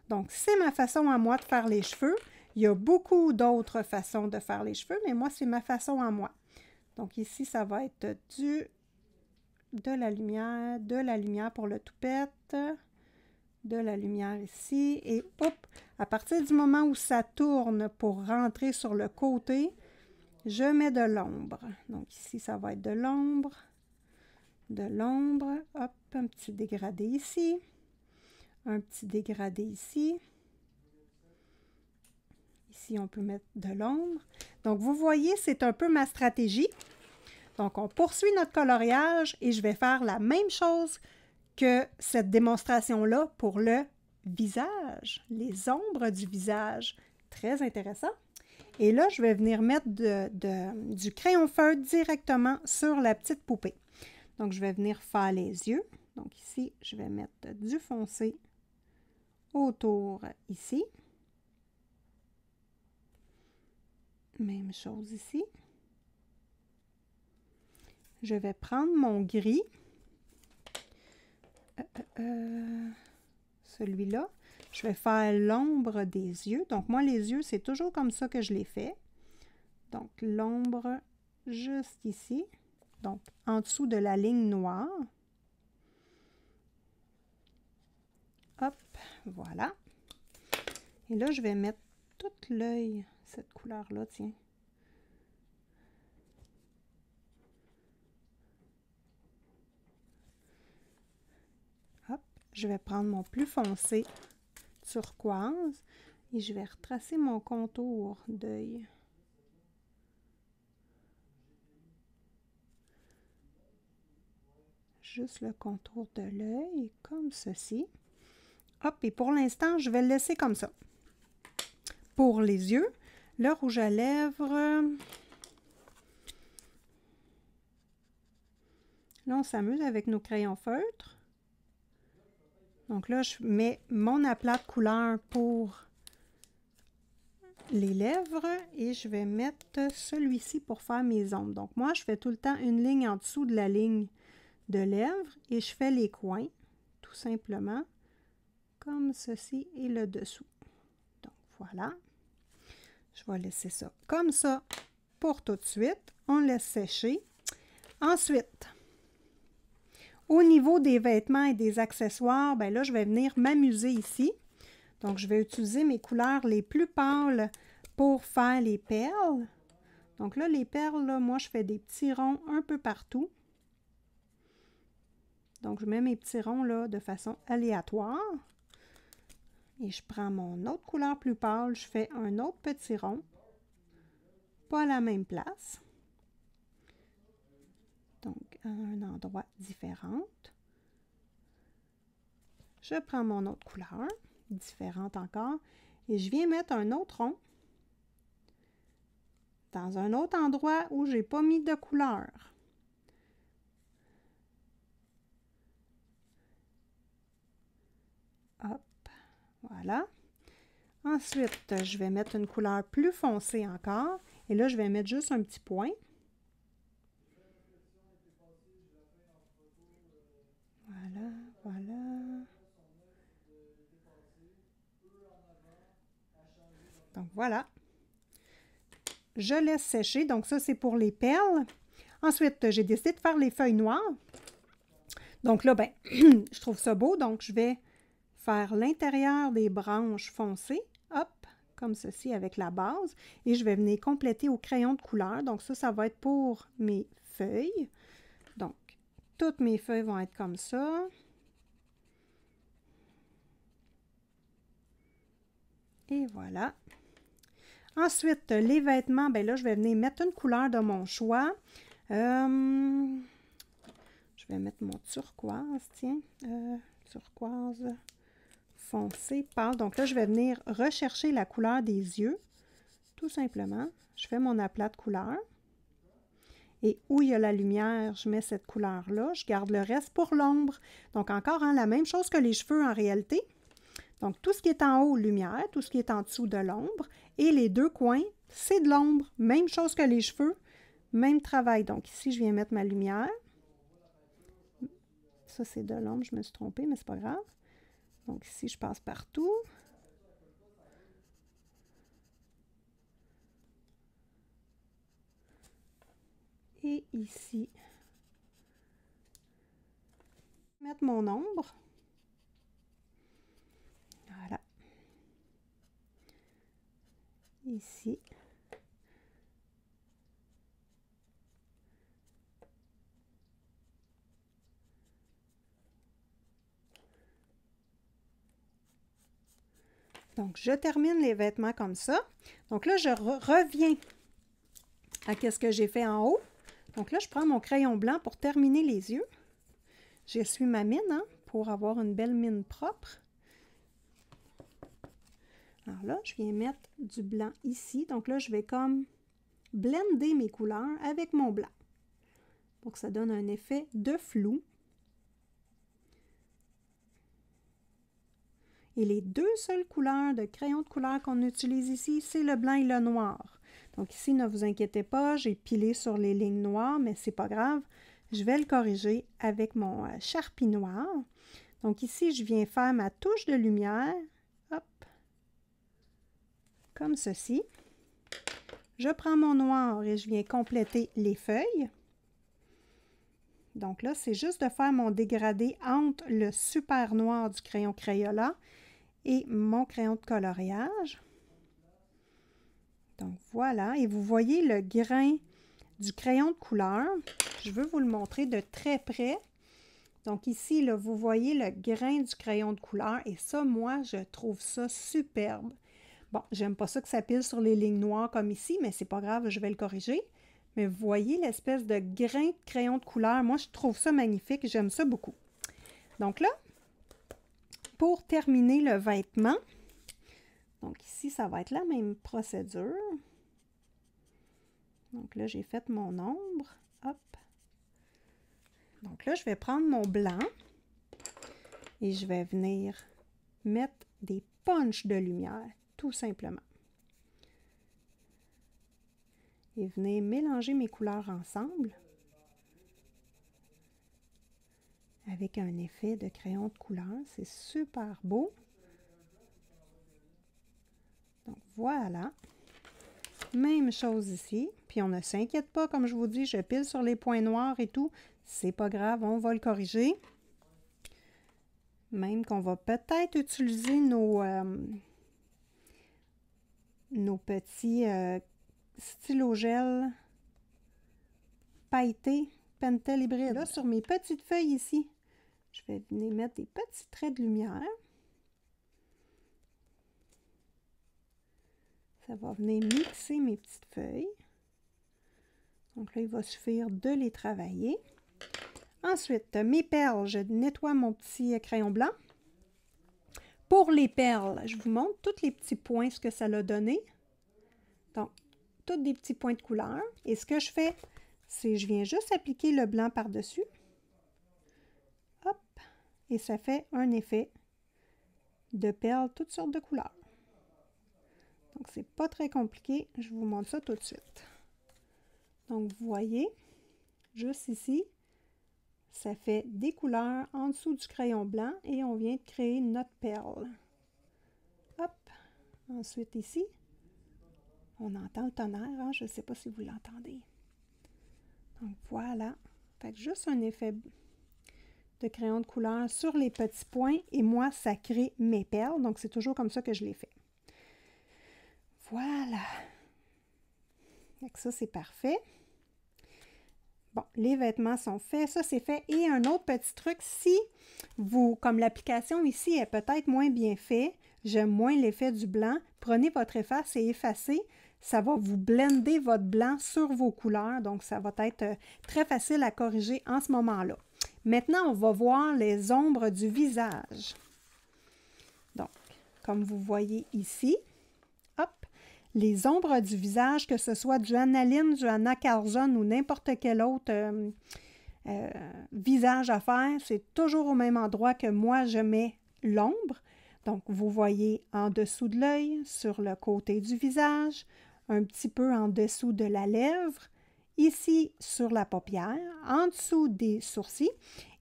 Donc, c'est ma façon à moi de faire les cheveux. Il y a beaucoup d'autres façons de faire les cheveux, mais moi, c'est ma façon à moi. Donc, ici, ça va être de la lumière pour le toupette, de la lumière ici, et hop, à partir du moment où ça tourne pour rentrer sur le côté, je mets de l'ombre. Donc, ici, ça va être de l'ombre, hop, un petit dégradé ici, un petit dégradé ici. Ici, on peut mettre de l'ombre. Donc, vous voyez, c'est un peu ma stratégie. Donc, on poursuit notre coloriage et je vais faire la même chose que cette démonstration-là pour le visage, les ombres du visage. Très intéressant. Et là, je vais venir mettre du crayon feutre directement sur la petite poupée. Donc, je vais venir faire les yeux. Donc, ici, je vais mettre du foncé autour ici. Même chose ici. Je vais prendre mon gris. Celui-là. Je vais faire l'ombre des yeux. Donc, moi, les yeux, c'est toujours comme ça que je les fais. Donc, l'ombre juste ici. Donc, en dessous de la ligne noire. Hop, voilà. Et là, je vais mettre tout l'œil, cette couleur-là, tiens. Hop, je vais prendre mon plus foncé turquoise et je vais retracer mon contour d'œil. Juste le contour de l'œil, comme ceci. Hop, et pour l'instant, je vais le laisser comme ça. Pour les yeux, le rouge à lèvres. Là, on s'amuse avec nos crayons feutres. Donc là, je mets mon aplat de couleur pour les lèvres et je vais mettre celui-ci pour faire mes ombres. Donc moi, je fais tout le temps une ligne en dessous de la ligne de lèvres et je fais les coins, tout simplement, comme ceci et le dessous. Donc voilà. Je vais laisser ça comme ça pour tout de suite. On laisse sécher. Ensuite, au niveau des vêtements et des accessoires, ben là, je vais venir m'amuser ici. Donc, je vais utiliser mes couleurs les plus pâles pour faire les perles. Donc là, les perles, là, moi, je fais des petits ronds un peu partout. Donc, je mets mes petits ronds là de façon aléatoire. Et je prends mon autre couleur plus pâle, je fais un autre petit rond. Pas à la même place. Donc, à un endroit différent. Je prends mon autre couleur, différente encore, et je viens mettre un autre rond dans un autre endroit où je n'ai pas mis de couleur. Hop, voilà. Ensuite, je vais mettre une couleur plus foncée encore. Et là, je vais mettre juste un petit point. Voilà, voilà. Donc, voilà. Je laisse sécher. Donc, ça, c'est pour les perles. Ensuite, j'ai décidé de faire les feuilles noires. Donc là, ben, je trouve ça beau. Donc, je vais faire l'intérieur des branches foncées. Hop, comme ceci avec la base. Et je vais venir compléter au crayon de couleur. Donc, ça va être pour mes feuilles. Donc, toutes mes feuilles vont être comme ça. Et voilà. Ensuite, les vêtements, ben là, je vais venir mettre une couleur de mon choix. Je vais mettre mon turquoise, tiens. Turquoise foncé, pâle. Donc là, je vais venir rechercher la couleur des yeux, tout simplement. Je fais mon aplat de couleur. Et où il y a la lumière, je mets cette couleur-là. Je garde le reste pour l'ombre. Donc encore, hein, la même chose que les cheveux en réalité. Donc tout ce qui est en haut, lumière. Tout ce qui est en dessous, de l'ombre. Et les deux coins, c'est de l'ombre. Même chose que les cheveux. Même travail. Donc ici, je viens mettre ma lumière. Ça, c'est de l'ombre. Je me suis trompée, mais c'est pas grave. Donc ici, je passe partout. Et ici, mettre mon ombre. Voilà. Ici. Donc, je termine les vêtements comme ça. Donc là, je reviens à ce que j'ai fait en haut. Donc là, je prends mon crayon blanc pour terminer les yeux. J'essuie ma mine, hein, pour avoir une belle mine propre. Alors là, je viens mettre du blanc ici. Donc là, je vais comme blender mes couleurs avec mon blanc pour que ça donne un effet de flou. Et les deux seules couleurs de crayon de couleur qu'on utilise ici, c'est le blanc et le noir. Donc ici, ne vous inquiétez pas, j'ai pilé sur les lignes noires, mais c'est pas grave. Je vais le corriger avec mon Sharpie noir. Donc ici, je viens faire ma touche de lumière. Hop. Comme ceci. Je prends mon noir et je viens compléter les feuilles. Donc là, c'est juste de faire mon dégradé entre le super noir du crayon Crayola et mon crayon de coloriage. Donc voilà, et vous voyez le grain du crayon de couleur. Je veux vous le montrer de très près. Donc ici, là, vous voyez le grain du crayon de couleur et ça, moi, je trouve ça superbe. Bon, j'aime pas ça que ça pile sur les lignes noires comme ici, mais c'est pas grave, je vais le corriger. Mais vous voyez l'espèce de grain de crayon de couleur. Moi, je trouve ça magnifique, j'aime ça beaucoup. Donc là, pour terminer le vêtement, donc ici, ça va être la même procédure. Donc là, j'ai fait mon ombre. Hop. Donc là, je vais prendre mon blanc et je vais venir mettre des punches de lumière, tout simplement. Et venir mélanger mes couleurs ensemble avec un effet de crayon de couleur. C'est super beau. Donc voilà. Même chose ici. Puis on ne s'inquiète pas, comme je vous dis, je pile sur les points noirs et tout. C'est pas grave, on va le corriger. Même qu'on va peut-être utiliser nos petits stylos gel pailletés Pentel hybride. Là, sur mes petites feuilles ici, je vais venir mettre des petits traits de lumière. Ça va venir mixer mes petites feuilles. Donc là, il va suffire de les travailler. Ensuite, mes perles, je nettoie mon petit crayon blanc. Pour les perles, je vous montre tous les petits points, ce que ça l'a donné. Donc, tous des petits points de couleur. Et ce que je fais, c'est je viens juste appliquer le blanc par-dessus. Hop! Et ça fait un effet de perles, toutes sortes de couleurs. Donc, c'est pas très compliqué. Je vous montre ça tout de suite. Donc, vous voyez, juste ici, ça fait des couleurs en dessous du crayon blanc et on vient de créer notre perle. Hop! Ensuite, ici, on entend le tonnerre, hein? Je ne sais pas si vous l'entendez. Donc, voilà. Fait que juste un effet de crayon de couleur sur les petits points et moi, ça crée mes perles. Donc, c'est toujours comme ça que je les fais. Voilà. Donc, ça, c'est parfait. Bon, les vêtements sont faits, ça c'est fait. Et un autre petit truc, si vous, comme l'application ici est peut-être moins bien faite, j'aime moins l'effet du blanc, prenez votre efface et effacez. Ça va vous blender votre blanc sur vos couleurs, donc ça va être très facile à corriger en ce moment-là. Maintenant, on va voir les ombres du visage. Donc, comme vous voyez ici, hop, les ombres du visage, que ce soit du aniline, du anacarson ou n'importe quel autre visage à faire, c'est toujours au même endroit que moi je mets l'ombre. Donc, vous voyez en dessous de l'œil, sur le côté du visage, un petit peu en dessous de la lèvre, ici sur la paupière, en dessous des sourcils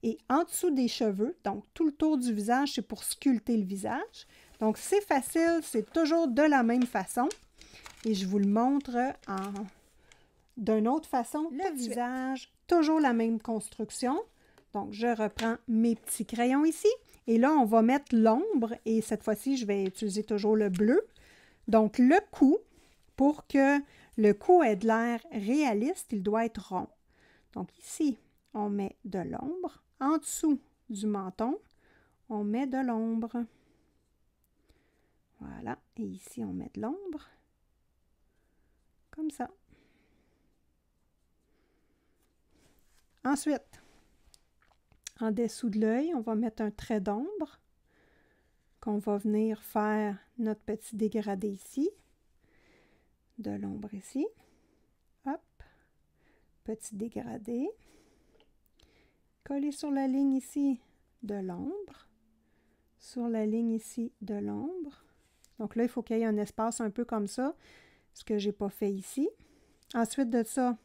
et en dessous des cheveux. Donc, tout le tour du visage, c'est pour sculpter le visage. Donc, c'est facile, c'est toujours de la même façon. Et je vous le montre d'une autre façon. Le visage, toujours la même construction. Donc, je reprends mes petits crayons ici. Et là, on va mettre l'ombre. Et cette fois-ci, je vais utiliser toujours le bleu. Donc, le cou, pour que le cou ait de l'air réaliste, il doit être rond. Donc, ici, on met de l'ombre. En dessous du menton, on met de l'ombre. Voilà. Et ici, on met de l'ombre. Comme ça. Ensuite, en dessous de l'œil, on va mettre un trait d'ombre qu'on va venir faire notre petit dégradé ici. De l'ombre ici. Hop. Petit dégradé. Coller sur la ligne ici de l'ombre. Sur la ligne ici de l'ombre. Donc là, il faut qu'il y ait un espace un peu comme ça, ce que je n'ai pas fait ici. Ensuite de ça,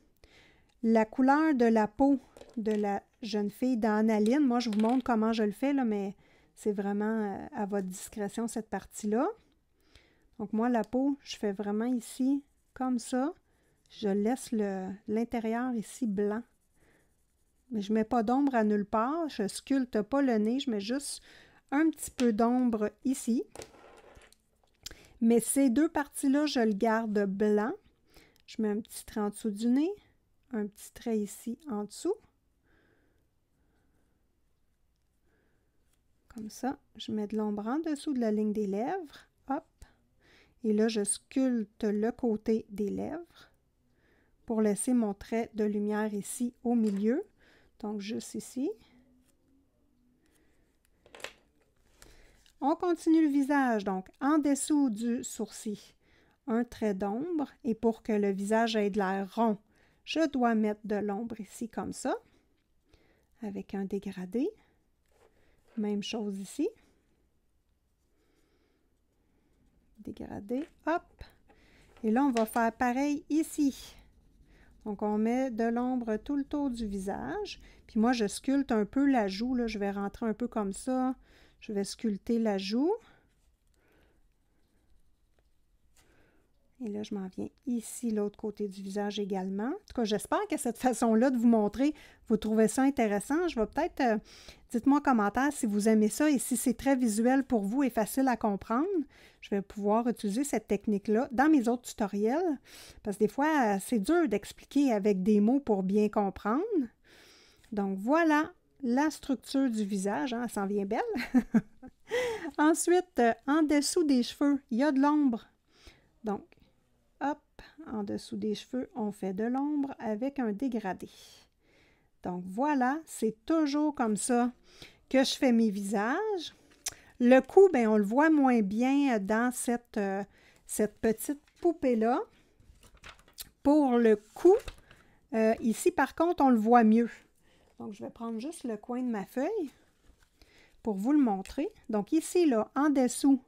la couleur de la peau de la jeune fille dans Analine, moi je vous montre comment je le fais, là, mais c'est vraiment à votre discrétion cette partie-là. Donc moi, la peau, je fais vraiment ici, comme ça. Je laisse l'intérieur ici blanc. Mais je ne mets pas d'ombre à nulle part, je ne sculpte pas le nez, je mets juste un petit peu d'ombre ici. Mais ces deux parties-là, je le garde blanc. Je mets un petit trait en dessous du nez, un petit trait ici en dessous. Comme ça, je mets de l'ombre en dessous de la ligne des lèvres. Hop. Et là, je sculpte le côté des lèvres pour laisser mon trait de lumière ici au milieu. Donc, juste ici. On continue le visage. Donc, en dessous du sourcil, un trait d'ombre. Et pour que le visage ait de l'air rond, je dois mettre de l'ombre ici comme ça, avec un dégradé. Même chose ici. Dégradé, hop. Et là, on va faire pareil ici. Donc, on met de l'ombre tout le tour du visage. Puis moi, je sculpte un peu la joue. Là. Je vais rentrer un peu comme ça. Je vais sculpter la joue. Et là, je m'en viens ici, l'autre côté du visage également. En tout cas, j'espère que cette façon-là de vous montrer, vous trouvez ça intéressant. Je vais peut-être, dites-moi en commentaire si vous aimez ça et si c'est très visuel pour vous et facile à comprendre. Je vais pouvoir utiliser cette technique-là dans mes autres tutoriels. Parce que des fois, c'est dur d'expliquer avec des mots pour bien comprendre. Donc, voilà la structure du visage. Hein, elle s'en vient belle. Ensuite, en dessous des cheveux, il y a de l'ombre. Donc, hop, en dessous des cheveux, on fait de l'ombre avec un dégradé. Donc voilà, c'est toujours comme ça que je fais mes visages. Le cou, bien, on le voit moins bien dans cette petite poupée-là. Pour le cou, ici, par contre, on le voit mieux. Donc, je vais prendre juste le coin de ma feuille pour vous le montrer. Donc ici, là, en dessous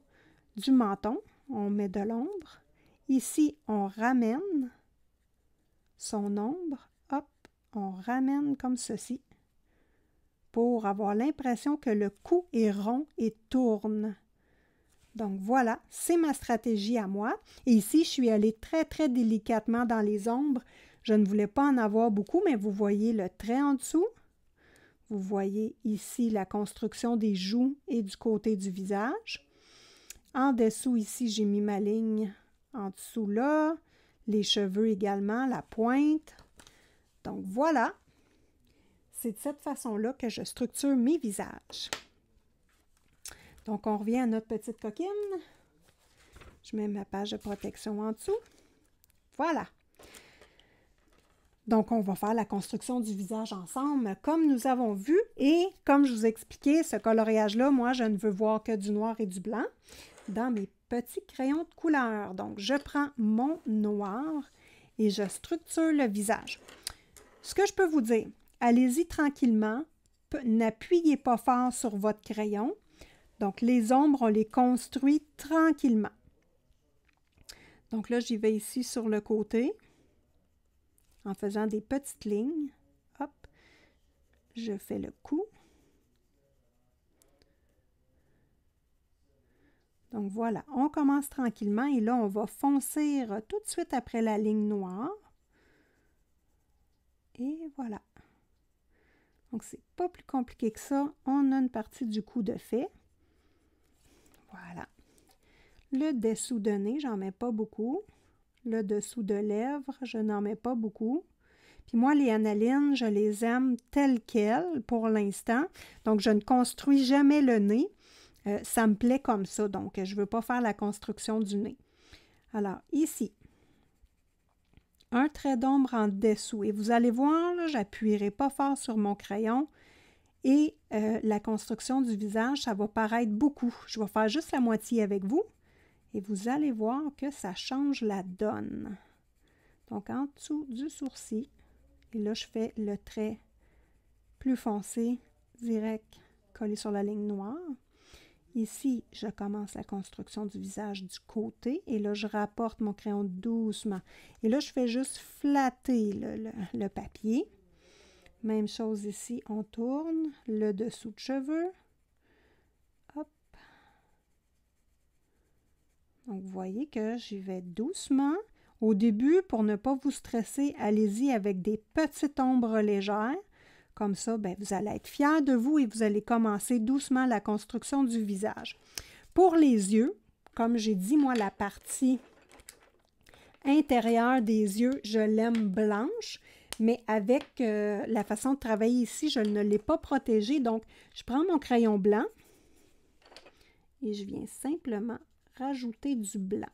du menton, on met de l'ombre. Ici, on ramène son ombre. Hop, on ramène comme ceci pour avoir l'impression que le cou est rond et tourne. Donc voilà, c'est ma stratégie à moi. Et ici, je suis allée très délicatement dans les ombres. Je ne voulais pas en avoir beaucoup, mais vous voyez le trait en dessous. Vous voyez ici la construction des joues et du côté du visage. En dessous, ici, j'ai mis ma ligne en dessous là. Les cheveux également, la pointe. Donc voilà, c'est de cette façon-là que je structure mes visages. Donc on revient à notre petite coquine. Je mets ma page de protection en dessous. Voilà. Donc, on va faire la construction du visage ensemble, comme nous avons vu. Et comme je vous expliquais, ce coloriage-là, moi, je ne veux voir que du noir et du blanc dans mes petits crayons de couleur. Donc, je prends mon noir et je structure le visage. Ce que je peux vous dire, allez-y tranquillement. N'appuyez pas fort sur votre crayon. Donc, les ombres, on les construit tranquillement. Donc là, j'y vais ici sur le côté. En faisant des petites lignes, hop, je fais le cou. Donc voilà, on commence tranquillement et là, on va foncer tout de suite après la ligne noire. Et voilà. Donc, c'est pas plus compliqué que ça. On a une partie du cou de fait. Voilà. Le dessous de nez, j'en mets pas beaucoup. Le dessous de lèvres, je n'en mets pas beaucoup. Puis moi, les analines, je les aime telles quelles pour l'instant. Donc, je ne construis jamais le nez. Ça me plaît comme ça. Donc, je ne veux pas faire la construction du nez. Alors, ici, un trait d'ombre en dessous. Et vous allez voir, je n'appuierai pas fort sur mon crayon. Et la construction du visage, ça va paraître beaucoup. Je vais faire juste la moitié avec vous. Et vous allez voir que ça change la donne. Donc, en dessous du sourcil. Et là, je fais le trait plus foncé, direct, collé sur la ligne noire. Ici, je commence la construction du visage du côté. Et là, je rapporte mon crayon doucement. Et là, je fais juste flatter le papier. Même chose ici, on tourne le dessous de cheveux. Hop. Donc, vous voyez que j'y vais doucement. Au début, pour ne pas vous stresser, allez-y avec des petites ombres légères. Comme ça, bien, vous allez être fiers de vous et vous allez commencer doucement la construction du visage. Pour les yeux, comme j'ai dit, moi, la partie intérieure des yeux, je l'aime blanche. Mais avec la façon de travailler ici, je ne l'ai pas protégée. Donc, je prends mon crayon blanc et je viens simplement rajouter du blanc.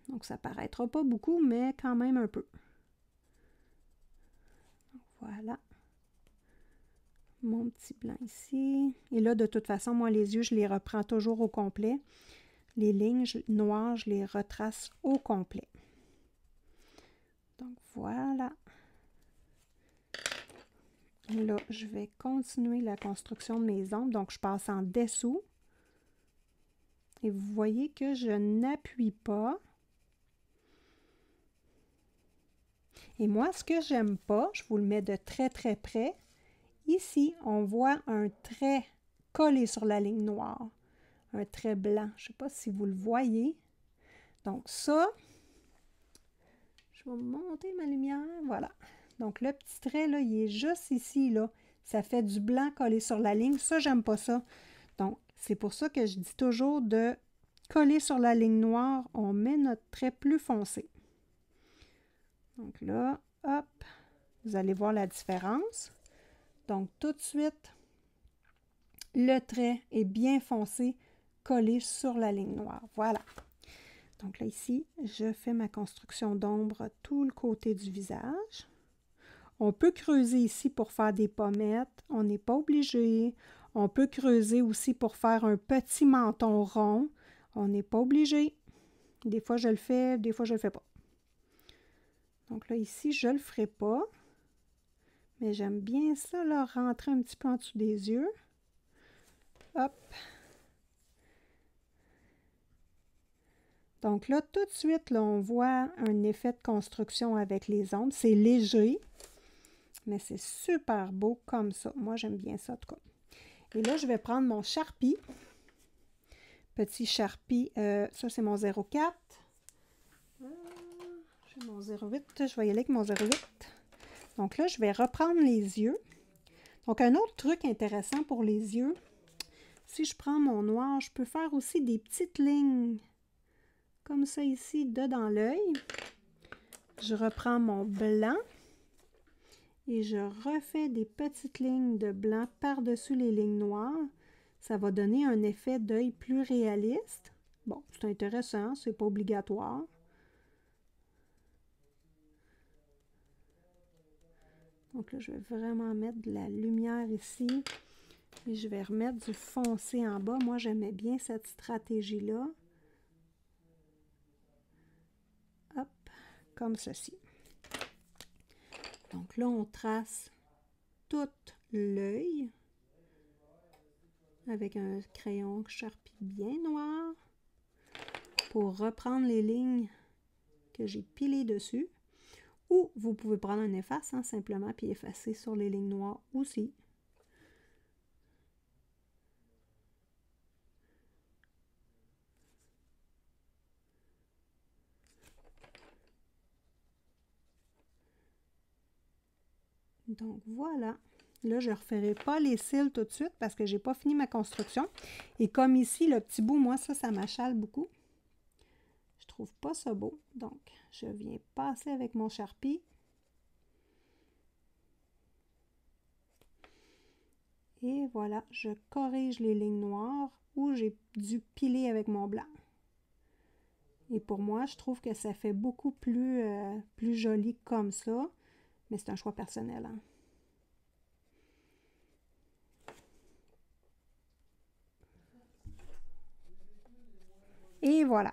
Donc, ça ne paraîtra pas beaucoup, mais quand même un peu. Voilà. Mon petit blanc ici. Et là, de toute façon, moi, les yeux, je les reprends toujours au complet. Les lignes noires, je les retrace au complet. Donc, voilà. Là, je vais continuer la construction de mes ombres. Donc, je passe en dessous. Et vous voyez que je n'appuie pas. Et moi, ce que j'aime pas, je vous le mets de très près. Ici, on voit un trait collé sur la ligne noire. Un trait blanc. Je ne sais pas si vous le voyez. Donc ça, je vais monter ma lumière. Voilà. Donc le petit trait, là, il est juste ici, là. Ça fait du blanc collé sur la ligne. Ça, j'aime pas ça. Donc, c'est pour ça que je dis toujours de coller sur la ligne noire. On met notre trait plus foncé. Donc là, hop, vous allez voir la différence. Donc, tout de suite, le trait est bien foncé, collé sur la ligne noire. Voilà. Donc là, ici, je fais ma construction d'ombre tout le côté du visage. On peut creuser ici pour faire des pommettes. On n'est pas obligé. On peut creuser aussi pour faire un petit menton rond. On n'est pas obligé. Des fois, je le fais, des fois, je ne le fais pas. Donc là, ici, je ne le ferai pas. Mais j'aime bien ça, là, rentrer un petit peu en dessous des yeux. Hop. Donc là, tout de suite, là, on voit un effet de construction avec les ombres. C'est léger, mais c'est super beau comme ça. Moi, j'aime bien ça, en tout cas. Et là, je vais prendre mon Sharpie. Petit Sharpie, ça c'est mon 04. J'ai mon 08, je vais y aller avec mon 08. Donc là, je vais reprendre les yeux. Donc un autre truc intéressant pour les yeux, si je prends mon noir, je peux faire aussi des petites lignes comme ça ici, dans l'œil. Je reprends mon blanc et je refais des petites lignes de blanc par-dessus les lignes noires. Ça va donner un effet d'œil plus réaliste. Bon, c'est intéressant, c'est pas obligatoire. Donc là, je vais vraiment mettre de la lumière ici. Et je vais remettre du foncé en bas. Moi, j'aimais bien cette stratégie-là. Hop, comme ceci. Donc là, on trace tout l'œil avec un crayon Sharpie bien noir pour reprendre les lignes que j'ai pilées dessus. Ou vous pouvez prendre un efface, hein, simplement, puis effacer sur les lignes noires aussi. Donc voilà. Là, je ne referai pas les cils tout de suite parce que je n'ai pas fini ma construction. Et comme ici, le petit bout, moi, ça m'achale beaucoup. Je trouve pas ça beau. Donc, je viens passer avec mon Sharpie. Et voilà, je corrige les lignes noires où j'ai dû piler avec mon blanc. Et pour moi, je trouve que ça fait beaucoup plus joli comme ça. Mais c'est un choix personnel, hein. Et voilà.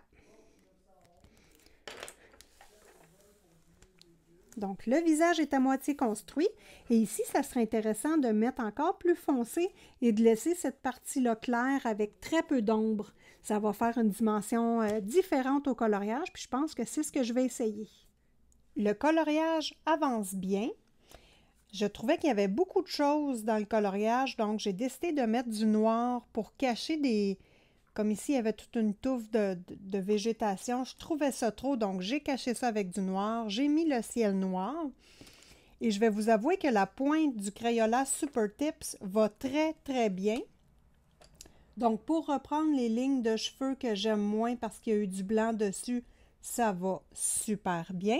Donc, le visage est à moitié construit. Et ici, ça serait intéressant de mettre encore plus foncé et de laisser cette partie-là claire avec très peu d'ombre. Ça va faire une dimension différente au coloriage, puis je pense que c'est ce que je vais essayer. Le coloriage avance bien. Je trouvais qu'il y avait beaucoup de choses dans le coloriage, donc j'ai décidé de mettre du noir pour cacher des... Comme ici, il y avait toute une touffe de végétation. Je trouvais ça trop, donc j'ai caché ça avec du noir. J'ai mis le ciel noir. Et je vais vous avouer que la pointe du Crayola Super Tips va très, très bien. Donc, pour reprendre les lignes de cheveux que j'aime moins parce qu'il y a eu du blanc dessus, ça va super bien.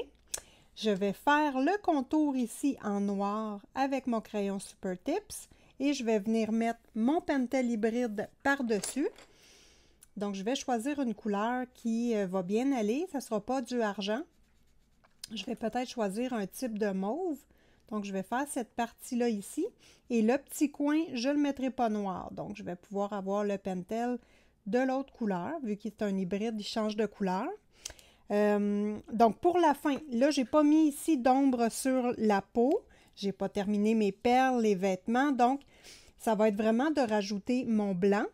Je vais faire le contour ici en noir avec mon crayon Super Tips. Et je vais venir mettre mon Pentel hybride par-dessus. Donc, je vais choisir une couleur qui va bien aller. Ça ne sera pas du argent. Je vais peut-être choisir un type de mauve. Donc, je vais faire cette partie-là ici. Et le petit coin, je ne le mettrai pas noir. Donc, je vais pouvoir avoir le Pentel de l'autre couleur. Vu qu'il est un hybride, il change de couleur. Donc, pour la fin, là, je n'ai pas mis ici d'ombre sur la peau. Je n'ai pas terminé mes perles, les vêtements. Donc, ça va être vraiment de rajouter mon blanc.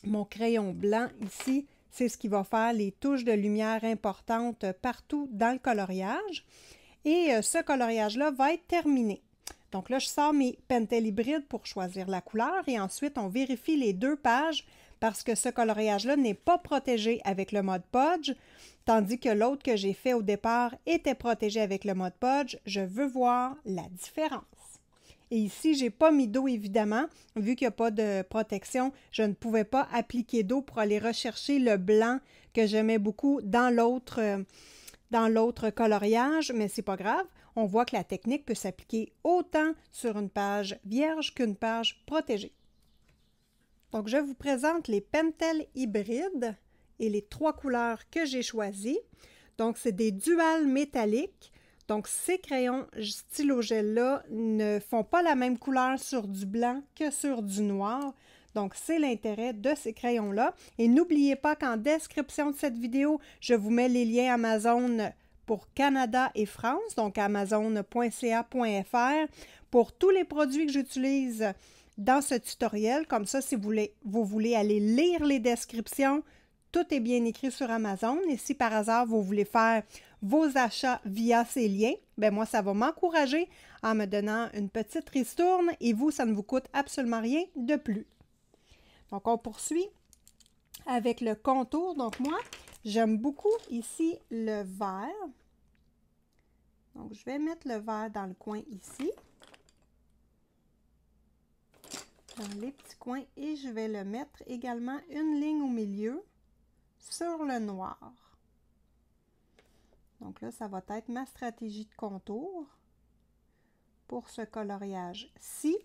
Mon crayon blanc ici, c'est ce qui va faire les touches de lumière importantes partout dans le coloriage. Et ce coloriage-là va être terminé. Donc là, je sors mes Pentel hybrides pour choisir la couleur et ensuite, on vérifie les deux pages parce que ce coloriage-là n'est pas protégé avec le mode Podge, tandis que l'autre que j'ai fait au départ était protégé avec le mode Podge. Je veux voir la différence. Et ici, je n'ai pas mis d'eau, évidemment. Vu qu'il n'y a pas de protection, je ne pouvais pas appliquer d'eau pour aller rechercher le blanc que j'aimais beaucoup dans l'autre coloriage, mais c'est pas grave. On voit que la technique peut s'appliquer autant sur une page vierge qu'une page protégée. Donc, je vous présente les Pentel hybrides et les 3 couleurs que j'ai choisies. Donc, c'est des duals métalliques. Donc, ces crayons stylo gel-là ne font pas la même couleur sur du blanc que sur du noir. Donc, c'est l'intérêt de ces crayons-là. Et n'oubliez pas qu'en description de cette vidéo, je vous mets les liens Amazon pour Canada et France, donc amazon.ca.fr, pour tous les produits que j'utilise dans ce tutoriel. Comme ça, si vous voulez aller lire les descriptions, tout est bien écrit sur Amazon. Et si par hasard, vous voulez faire vos achats via ces liens, bien moi, ça va m'encourager en me donnant une petite ristourne et vous, ça ne vous coûte absolument rien de plus. Donc, on poursuit avec le contour. Donc, moi, j'aime beaucoup ici le vert. Donc, je vais mettre le vert dans le coin ici. Dans les petits coins. Et je vais le mettre également une ligne au milieu sur le noir. Donc là, ça va être ma stratégie de contour pour ce coloriage-ci.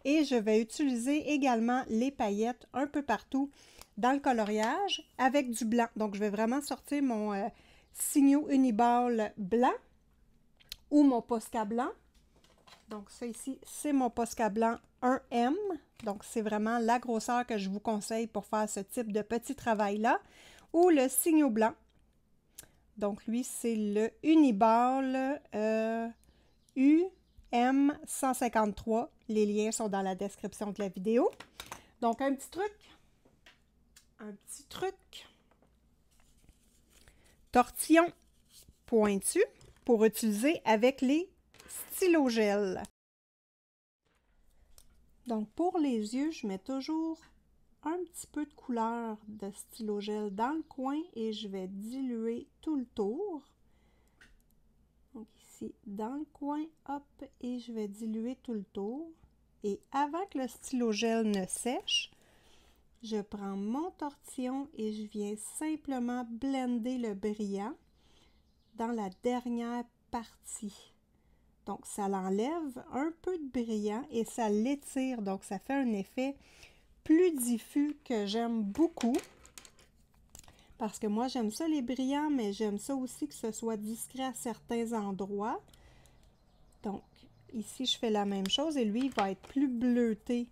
Et je vais utiliser également les paillettes un peu partout dans le coloriage avec du blanc. Donc, je vais vraiment sortir mon Signo Uniball blanc ou mon Posca blanc. Donc, ça ici, c'est mon Posca blanc 1M. Donc, c'est vraiment la grosseur que je vous conseille pour faire ce type de petit travail-là. Ou le Signo blanc. Donc, lui, c'est le Uniball UM153. Les liens sont dans la description de la vidéo. Donc, un petit truc. Tortillon pointu pour utiliser avec les stylos gel. Donc, pour les yeux, je mets toujours un petit peu de couleur de stylo gel dans le coin et je vais diluer tout le tour. Donc, ici, dans le coin, hop, et je vais diluer tout le tour. Et avant que le stylo gel ne sèche, je prends mon tortillon et je viens simplement blender le brillant dans la dernière partie. Donc, ça l'enlève un peu de brillant et ça l'étire. Donc, ça fait un effet plus diffus que j'aime beaucoup. Parce que moi, j'aime ça les brillants, mais j'aime ça aussi que ce soit discret à certains endroits. Donc, ici, je fais la même chose et lui, il va être plus bleuté.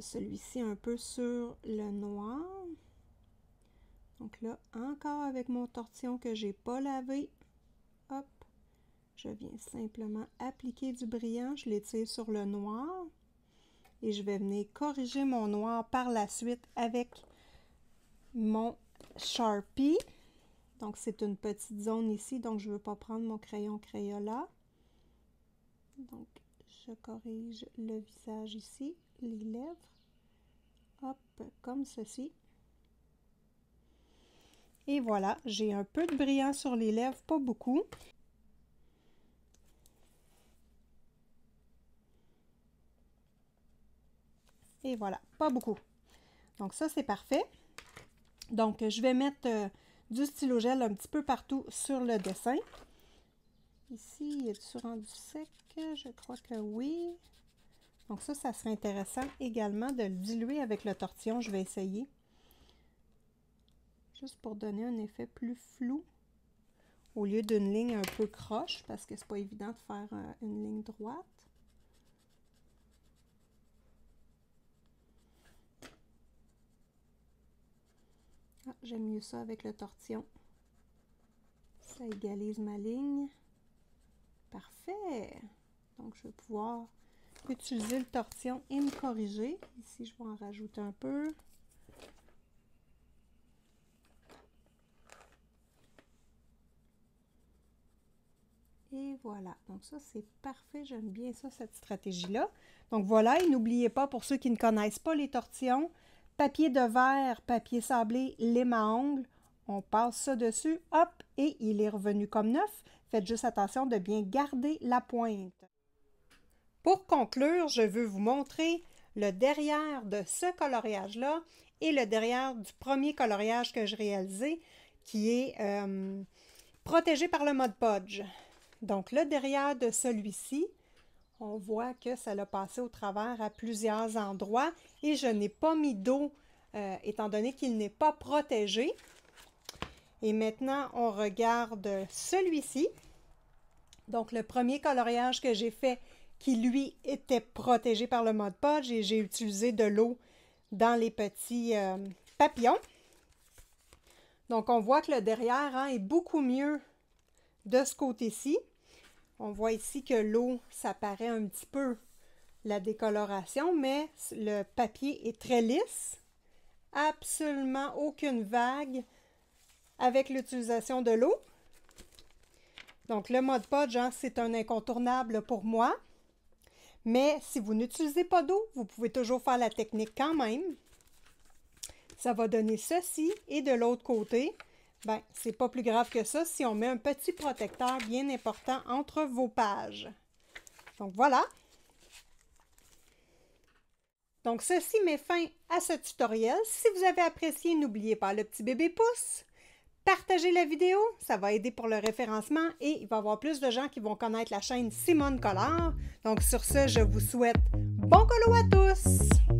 Celui-ci un peu sur le noir. Donc là, encore avec mon tortillon que j'ai pas lavé. Hop, je viens simplement appliquer du brillant. Je l'étire sur le noir. Et je vais venir corriger mon noir par la suite avec mon Sharpie. Donc, c'est une petite zone ici, donc je ne veux pas prendre mon crayon Crayola. Donc, je corrige le visage ici, les lèvres. Hop, comme ceci. Et voilà, j'ai un peu de brillant sur les lèvres, pas beaucoup. Et voilà, pas beaucoup. Donc ça, c'est parfait. Donc, je vais mettre du stylo gel un petit peu partout sur le dessin. Ici, il est-tu rendu sec? Je crois que oui. Donc ça serait intéressant également de le diluer avec le tortillon. Je vais essayer. Juste pour donner un effet plus flou. Au lieu d'une ligne un peu croche, parce que c'est pas évident de faire une ligne droite. Ah, j'aime mieux ça avec le tortillon. Ça égalise ma ligne. Parfait! Donc, je vais pouvoir utiliser le tortillon et me corriger. Ici, je vais en rajouter un peu. Et voilà. Donc, ça, c'est parfait. J'aime bien ça, cette stratégie-là. Donc, voilà. Et n'oubliez pas, pour ceux qui ne connaissent pas les tortillons, papier de verre, papier sablé, lime à ongles. On passe ça dessus. Hop! Et il est revenu comme neuf. Faites juste attention de bien garder la pointe. Pour conclure, je veux vous montrer le derrière de ce coloriage-là et le derrière du premier coloriage que je réalisais, qui est protégé par le Mod Podge. Donc, le derrière de celui-ci, on voit que ça l'a passé au travers à plusieurs endroits et je n'ai pas mis d'eau étant donné qu'il n'est pas protégé. Et maintenant, on regarde celui-ci. Donc, le premier coloriage que j'ai fait qui, lui, était protégé par le Mod Podge et j'ai utilisé de l'eau dans les petits papillons. Donc, on voit que le derrière est beaucoup mieux de ce côté-ci. On voit ici que l'eau, ça paraît un petit peu la décoloration, mais le papier est très lisse. absolument aucune vague avec l'utilisation de l'eau. Donc, le Mod Podge, hein, c'est un incontournable pour moi. Mais si vous n'utilisez pas d'eau, vous pouvez toujours faire la technique quand même. Ça va donner ceci. Et de l'autre côté, ben, c'est pas plus grave que ça si on met un petit protecteur bien important entre vos pages. Donc, voilà. Donc, ceci met fin à ce tutoriel. Si vous avez apprécié, n'oubliez pas le petit bébé pouce. Partagez la vidéo, ça va aider pour le référencement et il va y avoir plus de gens qui vont connaître la chaîne Simone Collard. Donc sur ce, je vous souhaite bon colo à tous!